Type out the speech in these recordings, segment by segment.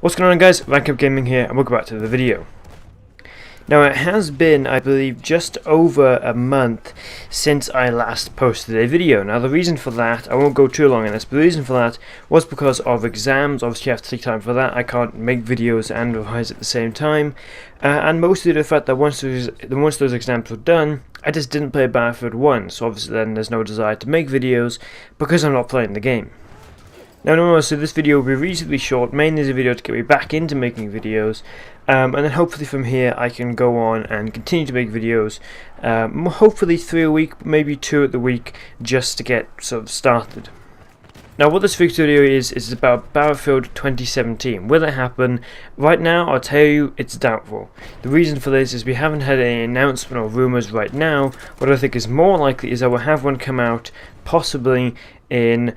What's going on, guys? Rank Up Gaming here, and welcome back to the video. Now, it has been, I believe, just over a month since I last posted a video. Now, the reason for that, I won't go too long on this, but the reason for that was because of exams. Obviously, you have to take time for that. I can't make videos and revise at the same time. And mostly the fact that once those exams were done, I just didn't play Battlefield 1. So obviously then there's no desire to make videos because I'm not playing the game. Now, so this video will be reasonably short, mainly as a video to get me back into making videos, and then hopefully from here I can go on and continue to make videos, hopefully 3 a week, maybe 2 at the week, just to get sort of started. Now, what this video is about Battlefield 2017. Will it happen? Right now, I'll tell you, it's doubtful. The reason for this is we haven't had any announcement or rumours right now. What I think is more likely is I will have one come out possibly in,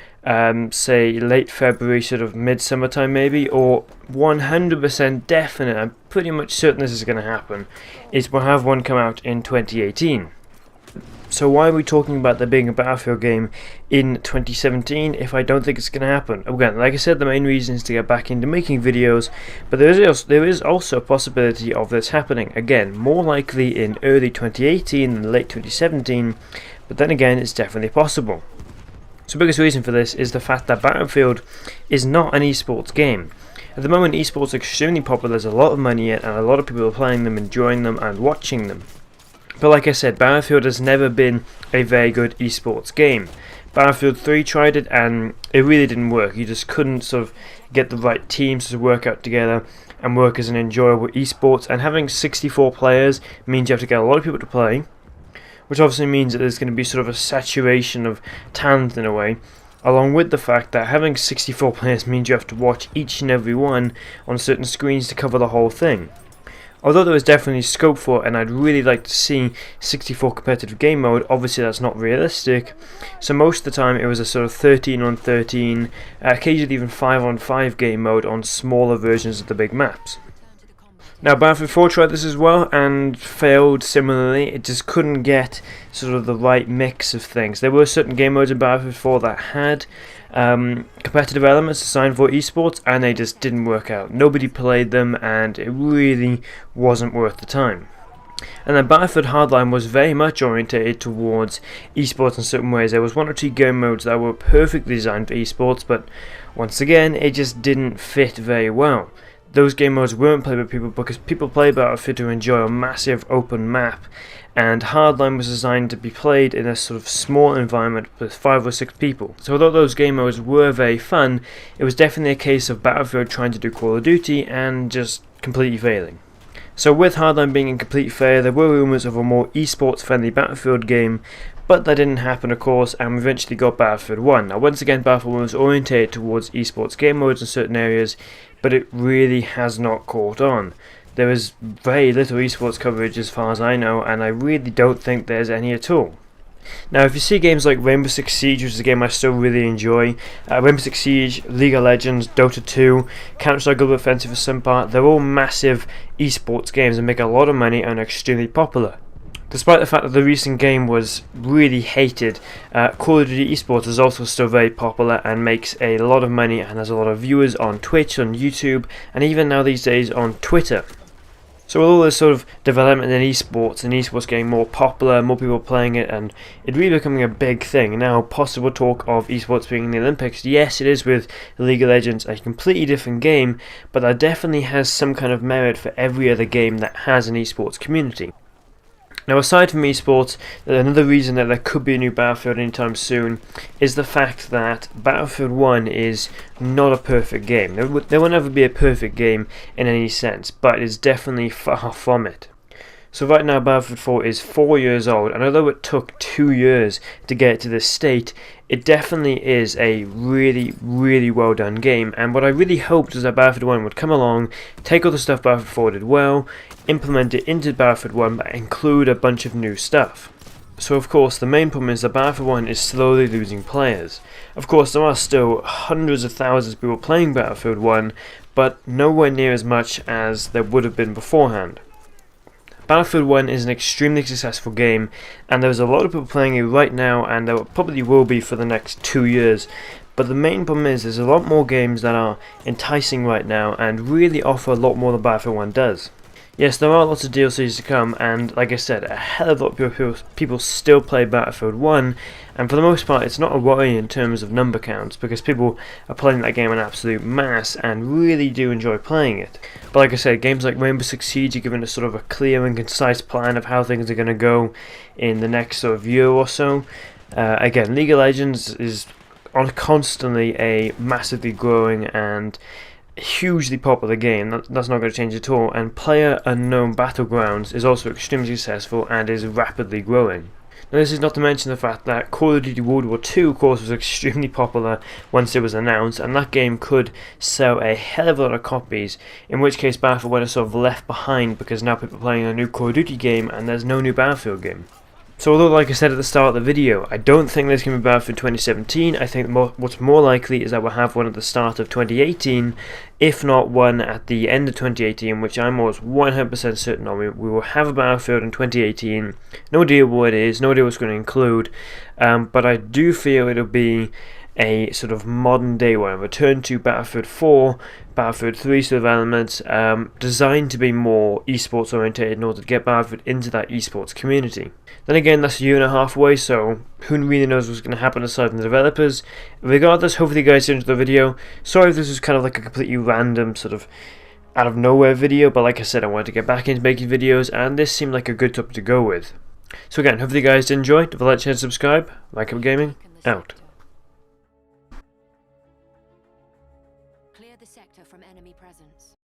say, late February, sort of mid-summer time maybe, or 100% definite, I'm pretty much certain this is going to happen, is we'll have one come out in 2018. So why are we talking about there being a Battlefield game in 2017 if I don't think it's going to happen? Again, like I said, the main reason is to get back into making videos, but there is also a possibility of this happening. Again, more likely in early 2018 than late 2017, but then again, it's definitely possible. So the biggest reason for this is the fact that Battlefield is not an esports game. At the moment, esports are extremely popular, there's a lot of money in it, and a lot of people are playing them, enjoying them, and watching them. But like I said, Battlefield has never been a very good esports game. Battlefield 3 tried it and it really didn't work. You just couldn't sort of get the right teams to work out together and work as an enjoyable esports. And having 64 players means you have to get a lot of people to play, which obviously means that there's going to be sort of a saturation of talent in a way. Along with the fact that having 64 players means you have to watch each and every one on certain screens to cover the whole thing. Although there is definitely scope for it, and I'd really like to see 64 competitive game mode, obviously that's not realistic. So most of the time it was a sort of 13 on 13, occasionally even 5 on 5 game mode on smaller versions of the big maps. Now, Battlefield 4 tried this as well and failed similarly. It just couldn't get sort of the right mix of things. There were certain game modes in Battlefield 4 that had competitive elements assigned for esports, and they just didn't work out. Nobody played them, and it really wasn't worth the time. And then Battlefield Hardline was very much orientated towards esports in certain ways. There was 1 or 2 game modes that were perfectly designed for esports, but once again, it just didn't fit very well. Those game modes weren't played by people because people play Battlefield to enjoy a massive open map, and Hardline was designed to be played in a sort of small environment with 5 or 6 people. So although those game modes were very fun, it was definitely a case of Battlefield trying to do Call of Duty and just completely failing. So with Hardline being in complete failure, there were rumours of a more esports friendly Battlefield game, but that didn't happen, of course, and we eventually got Battlefield 1. Now, once again, Battlefield 1 was orientated towards esports game modes in certain areas, but it really has not caught on. There is very little esports coverage as far as I know, and I really don't think there's any at all. Now, if you see games like Rainbow Six Siege, which is a game I still really enjoy, Rainbow Six Siege, League of Legends, Dota 2, Counter-Strike Global Offensive for some part, they're all massive esports games and make a lot of money and are extremely popular. Despite the fact that the recent game was really hated, Call of Duty Esports is also still very popular and makes a lot of money and has a lot of viewers on Twitch, on YouTube, and even now these days on Twitter. So with all this sort of development in esports, and esports getting more popular, more people playing it, and it really becoming a big thing. Now, possible talk of esports being in the Olympics. Yes, it is with League of Legends, a completely different game, but that definitely has some kind of merit for every other game that has an esports community. Now, aside from esports, another reason that there could be a new Battlefield anytime soon is the fact that Battlefield 1 is not a perfect game. There will never be a perfect game in any sense, but it is definitely far from it. So right now Battlefield 4 is 4 years old, and although it took 2 years to get it to this state, it definitely is a really, really well done game. And what I really hoped was that Battlefield 1 would come along, take all the stuff Battlefield 4 did well, implement it into Battlefield 1, but include a bunch of new stuff. So of course the main problem is that Battlefield 1 is slowly losing players. Of course there are still hundreds of thousands of people playing Battlefield 1, but nowhere near as much as there would have been beforehand. Battlefield 1 is an extremely successful game, and there's a lot of people playing it right now, and there probably will be for the next 2 years. But the main problem is there's a lot more games that are enticing right now and really offer a lot more than Battlefield 1 does. Yes, there are lots of DLCs to come, and like I said, a hell of a lot of people still play Battlefield 1, and for the most part it's not a worry in terms of number counts, because people are playing that game in absolute mass and really do enjoy playing it. But like I said, games like Rainbow Six Siege are giving us sort of a clear and concise plan of how things are going to go in the next sort of year or so. Again, League of Legends is constantly a massively growing and hugely popular game. That's not going to change at all, and PlayerUnknown Battlegrounds is also extremely successful and is rapidly growing. Now, this is not to mention the fact that Call of Duty World War II, of course, was extremely popular once it was announced, and that game could sell a hell of a lot of copies, in which case Battlefield 1 is sort of left behind because now people are playing a new Call of Duty game and there's no new Battlefield game. So although, like I said at the start of the video, I don't think there's going to be Battlefield 2017, I think what's more likely is that we'll have one at the start of 2018, if not one at the end of 2018, which I'm almost 100% certain on. We will have a Battlefield in 2018, no idea what it is, no idea what it's going to include, but I do feel it'll be a sort of modern day one, return to Battlefield 4, Battlefield 3 sort of elements, designed to be more esports oriented in order to get Battlefield into that esports community. Then again, that's a year and a half away, so who really knows what's going to happen aside from the developers. Regardless, hopefully you guys enjoyed the video. Sorry if this was kind of like a completely random sort of out of nowhere video, but like I said, I wanted to get back into making videos, and this seemed like a good topic to go with. So again, hopefully you guys did enjoy. Don't forget to like, share, and subscribe. Like Up Gaming, out. Clear the sector from enemy presence.